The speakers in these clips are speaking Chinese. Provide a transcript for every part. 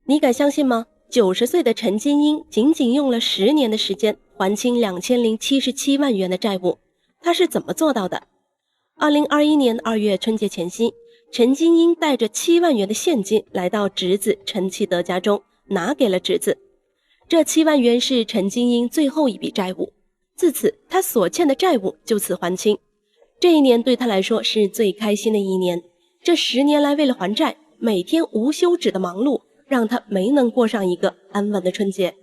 你敢相信嗎？90歲的陳金英僅僅用了10年的時間還清2077萬元的債務，他是怎麼做到的？2021年2月春節前夕，陳金英帶着7萬元的現金來到侄子陳啟德家中，拿給了侄子。這7萬元是陳金英最後一筆債務，自此他所欠的債務就此還清。這一年對他來說是最開心的一年，這10年來為了還債，每天無休止的忙碌，讓他沒能過上一個安穩的春節。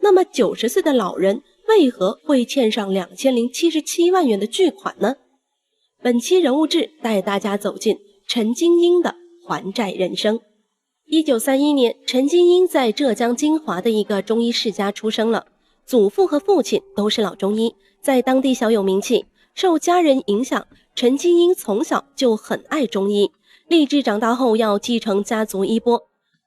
那麼90歲的老人為何會欠上2077萬元的巨款呢？本期人物志帶大家走進陳金英的還債人生。1931年，陳金英在浙江金華的一個中醫世家出生了，祖父和父親都是老中醫，在當地小有名氣。受家人影響，陳金英從小就很愛中醫，立志長大後要繼承家族衣缽。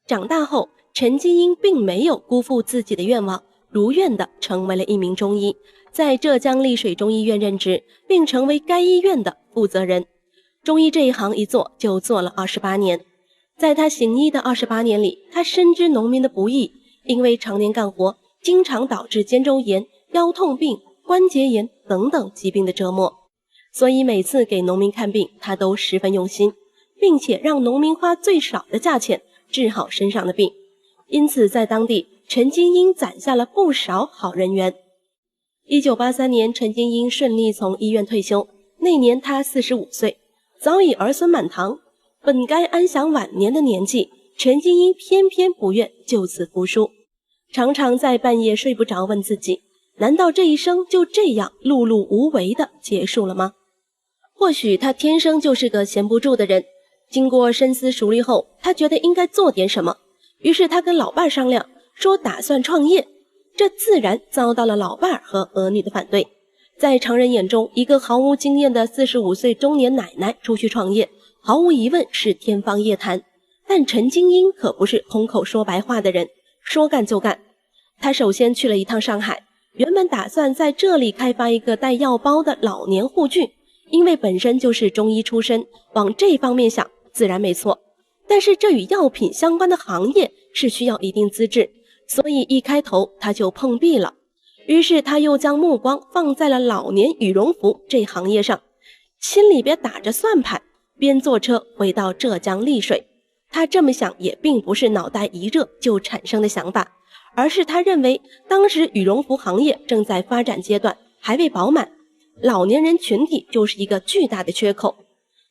長大後，陳金英並沒有辜負自己的願望，如願地成為了一名中醫，在浙江麗水中醫院任職，並成為該醫院的負責人。中醫這一行一做就做了28年。在他行醫的28年裡，他深知農民的不易，因為常年幹活，經常導致肩周炎、腰痛病、關節炎等等疾病的折磨，所以每次給農民看病，他都十分用心，並且讓農民花最少的價錢治好身上的病。因此在當地，陳金英攒下了不少好人缘。1983年，陳金英順利從醫院退休，那年他45歲，早已兒孫滿堂。本該安享晚年的年紀，陳金英偏偏不願就此服輸，常常在半夜睡不着，問自己，難道這一生就這樣碌碌無為地結束了嗎？或許他天生就是個閒不住的人，經過深思熟慮後，他覺得應該做點什麼，於是他跟老伴商量，說打算創業，這自然遭到了老伴和兒女的反對。在常人眼中，一個毫無經驗的45歲中年奶奶出去創業，毫無疑問是天方夜譚。但陳金英可不是空口說白話的人，說幹就幹。他首先去了一趟上海，原本打算在這裡開發一個帶藥包的老年護具，因為本身就是中醫出身，往這方面想自然沒錯。但是這與藥品相關的行業是需要一定資質，所以一開頭他就碰壁了。於是他又將目光放在了老年羽絨服這行業上，心裡邊打着算盤，邊坐車回到浙江麗水。他這麼想也並不是腦袋一熱就產生的想法，而是他認為當時羽絨服行業正在發展階段，還未飽滿，老年人群體就是一個巨大的缺口。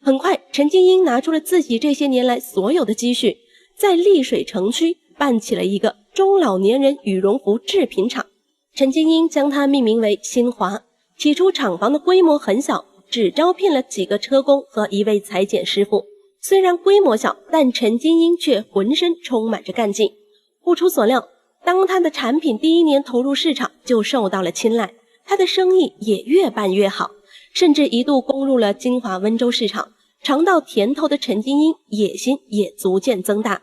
很快，陳金英拿出了自己這些年來所有的積蓄，在麗水城區辦起了一個中老年人羽絨服製品廠。陳金英將它命名為新華。起初廠房的規模很小，只招聘了幾個車工和一位裁剪師傅。雖然規模小，但陳金英卻渾身充滿着幹勁。不出所料，當他的產品第1年投入市場就受到了青睞，他的生意也越辦越好，甚至一度攻入了金华溫州市場。嘗到甜頭的陳金英野心也逐漸增大。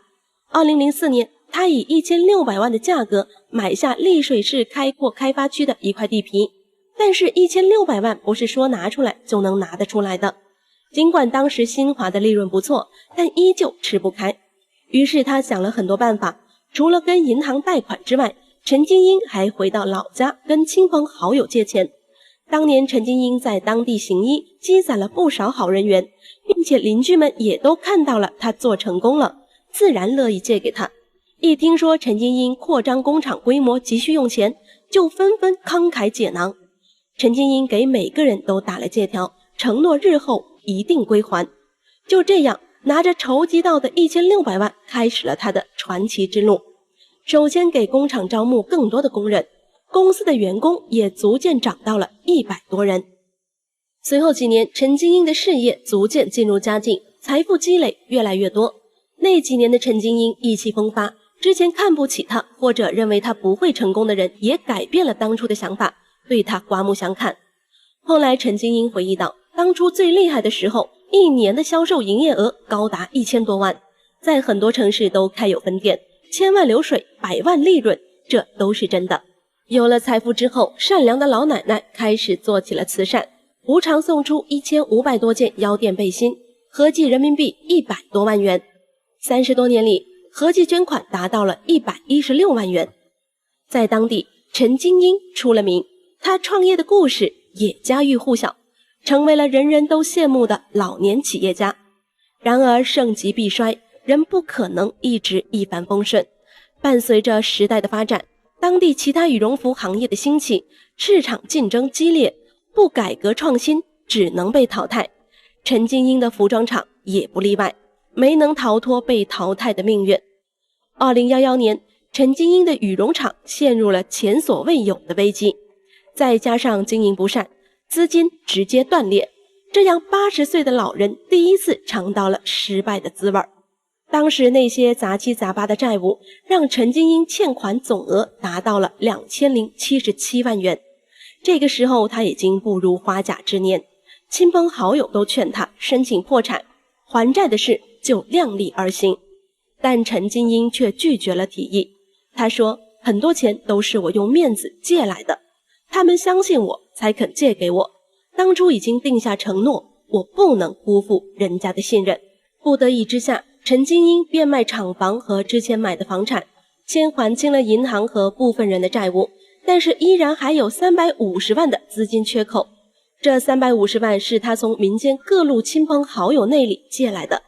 2004年，他以1600萬的價格買下麗水市開闊開發區的一塊地皮，但是1600萬不是說拿出來就能拿得出來的。儘管當時新華的利潤不錯，但依舊吃不開。於是他想了很多辦法，除了跟銀行貸款之外，陳金英還回到老家跟親朋好友借錢。當年陳金英在當地行醫，積攢了不少好人緣，並且鄰居們也都看到了他做成功了，自然樂意借給他。一聽說陳金英擴張工廠規模急需用錢，就紛紛慷慨解囊。陳金英給每個人都打了借條，承諾日後一定歸還。就這樣，拿着籌集到的1600萬，開始了他的傳奇之路。首先給工廠招募更多的工人，公司的員工也逐漸漲到了100多人。隨後幾年，陳金英的事業逐漸進入佳境，財富積累越來越多。那幾年的陳金英意氣風發，之前看不起他或者認為他不會成功的人也改變了當初的想法，對他刮目相看。後來陳金英回憶道，當初最厲害的時候，1年的銷售營業額高達1000多萬，在很多城市都開有分店，千萬流水，100萬利潤，這都是真的。有了財富之後，善良的老奶奶開始做起了慈善，無償送出1500多件腰墊背心，合計人民幣100多萬元。30多年裡，合計捐款達到了116萬元。在當地，陳金英出了名，她創業的故事也家喻戶曉，成為了人人都羨慕的老年企業家。然而盛極必衰，人不可能一直一帆風順。伴隨着時代的發展，當地其他羽絨服行業的興起，市場競爭激烈，不改革創新只能被淘汰。陳金英的服裝廠也不例外，沒能逃脫被淘汰的命運。2011年，陳金英的羽絨廠陷入了前所未有的危機，再加上經營不善，資金直接斷裂，這樣80歲的老人第一次嘗到了失敗的滋味。當時那些雜七雜八的債務，讓陳金英欠款總額達到了2077萬元。這個時候他已經步入花甲之年，親朋好友都勸他申請破產，還債的事就量力而行。但陳金英卻拒絕了提議，他說很多錢都是我用面子借來的，他們相信我才肯借給我，當初已經定下承諾，我不能辜負人家的信任。不得已之下，陳金英變賣廠房和之前買的房產，先還清了銀行和部分人的債務，但是依然還有350萬的資金缺口。這350萬是他從民間各路親朋好友那裡借來的。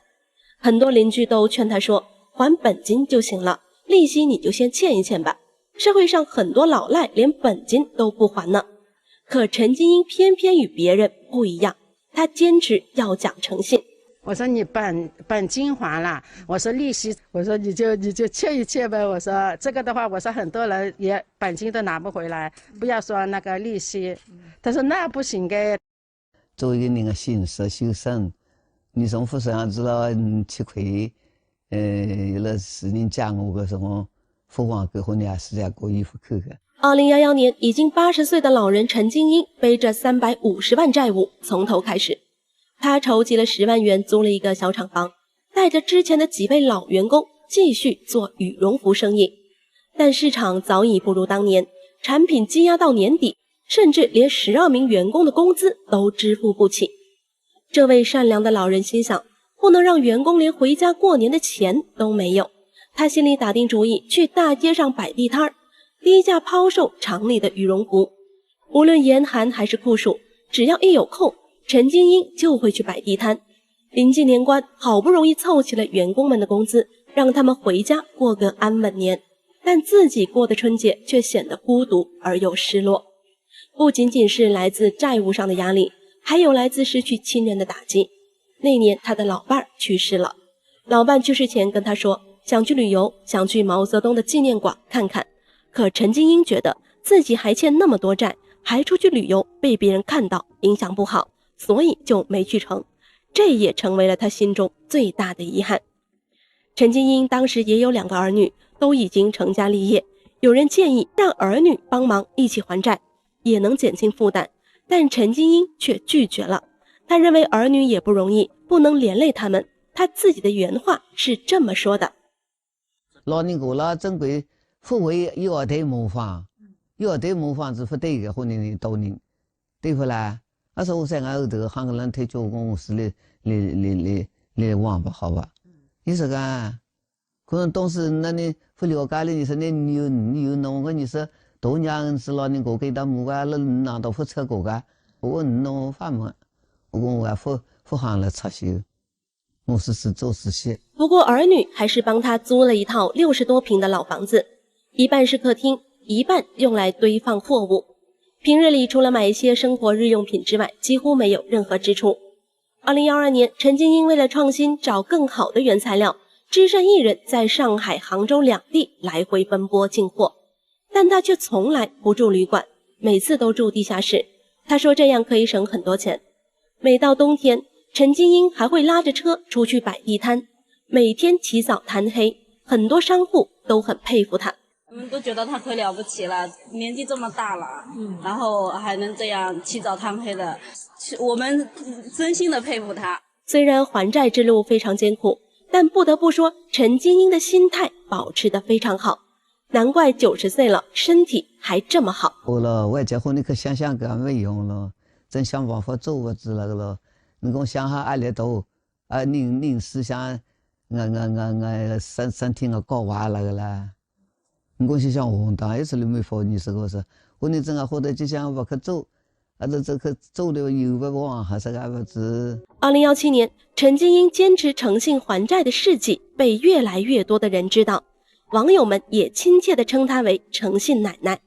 很多鄰居都勸他說，還本金就行了，利息你就先欠一欠吧。社會上很多老賴連本金都不還呢。可陳金英偏偏與別人不一樣，他堅持要講誠信。我說你本金還了，我說利息，我說你就欠一欠唄。我說這個的話，我說很多人也本金都拿不回來，不要說那個利息。他說那不行的。作為一個行事修身，你從富身上知道吃虧，有了事情講我個什麼父王給婚禮是在過衣服口的。2011年，已經80歲的老人陳金英背着350萬債務，從頭開始。他籌集了10萬元，租了一個小廠房，帶着之前的幾位老員工繼續做羽絨服生意。但市場早已不如當年，產品積壓到年底，甚至連12名員工的工資都支付不起。這位善良的老人心想，不能讓員工連回家過年的錢都沒有。他心裡打定主意，去大街上擺地攤兒，低價拋售廠裡的羽絨服。無論嚴寒還是酷暑，只要一有空，陳金英就會去擺地攤。臨近年關，好不容易湊齊了員工們的工資，讓他們回家過個安穩年。但自己過的春節卻顯得孤獨而又失落。不僅僅是來自債務上的壓力，還有來自失去親人的打擊。那年他的老伴兒去世了，老伴去世前跟他說，想去旅遊，想去毛澤東的紀念館看看。可陳金英覺得自己還欠那麼多債，還出去旅遊被別人看到，影響不好，所以就沒去成。這也成為了他心中最大的遺憾。陳金英當時也有2個兒女，都已經成家立業。有人建議讓兒女幫忙一起還債，也能減輕負擔，但陳金英卻拒絕了。他認為兒女也不容易，不能連累他們。他自己的原話是這麼說的：老年過了，總歸父為要得模仿，要得模仿是不對的，或者你多年，對不啦？他說我在後頭喊個人推叫公司來忘吧，好吧？你說個，可能當時那你不了解了，你說你有弄個，你說多年是老年過給他母個，那到不車過個，我弄法嘛，我還不行了插修，我是做實習。不過兒女還是幫他租了一套60多坪的老房子，一半是客廳，一半用來堆放貨物。平日裡除了買一些生活日用品之外，幾乎沒有任何支出。2012年，陳金英為了創新找更好的原材料，只身一人在上海、杭州2地來回奔波進貨，但他卻從來不住旅館，每次都住地下室。他說這樣可以省很多錢。每到冬天，陳金英還會拉着車出去擺地攤，每天起早貪黑，很多商戶都很佩服他。我們都覺得他可了不起了，年紀這麼大了，然後還能這樣起早貪黑的，我們真心的佩服他。雖然還債之路非常艱苦，但不得不說陳金英的心態保持得非常好，難怪90歲了身體還這麼好。好了，我結婚你可想想個沒用了，真想辦法做我知那個了。你跟我想下壓力大，您思想我身體我搞壞了個啦。我就想紅燈，一次都沒發你這個事，我你正好或者就想我去走，這個走的有不往還是個不知。2017年，陳金英堅持誠信還債的事跡被越來越多的人知道，網友們也親切地稱她為誠信奶奶，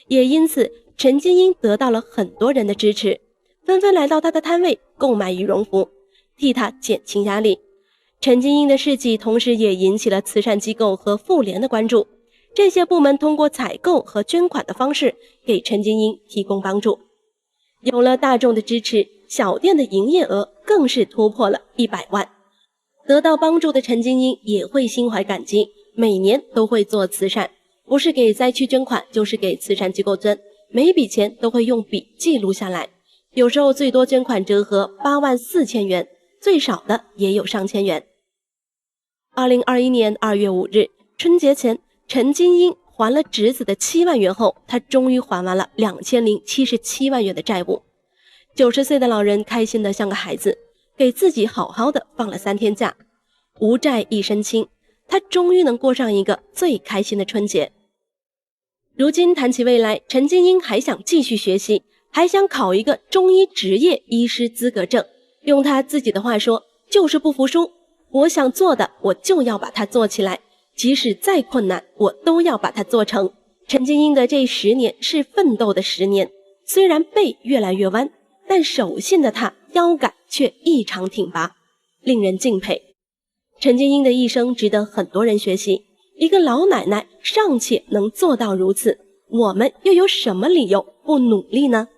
也因此陳金英得到了很多人的支持，紛紛來到她的攤位購買羽絨服，替她減輕壓力。陳金英的事跡同時也引起了慈善機構和婦聯的關注，這些部門通過採購和捐款的方式給陳金英提供幫助。有了大眾的支持，小店的營業額更是突破了100萬。得到幫助的陳金英也會心懷感激，每年都會做慈善，不是給災區捐款，就是給慈善機構捐，每筆錢都會用筆記錄下來，有時候最多捐款折合84000元，最少的也有上千元。2021年2月5日，春節前，陳金英還了侄子的7萬元後，他終於還完了2077萬元的債務。90歲的老人開心得像個孩子，給自己好好的放了3天假，無債一身輕，他終於能過上一個最開心的春節。如今談起未來，陳金英還想繼續學習，還想考一個中醫執業醫師資格證。用他自己的話說，就是不服輸，我想做的我就要把它做起來，即使再困難我都要把它做成。陳金英的這10年是奮鬥的10年，雖然背越來越彎，但手信的她腰桿卻異常挺拔，令人敬佩。陳金英的一生值得很多人學習，一個老奶奶尚且能做到如此，我們又有什麼理由不努力呢？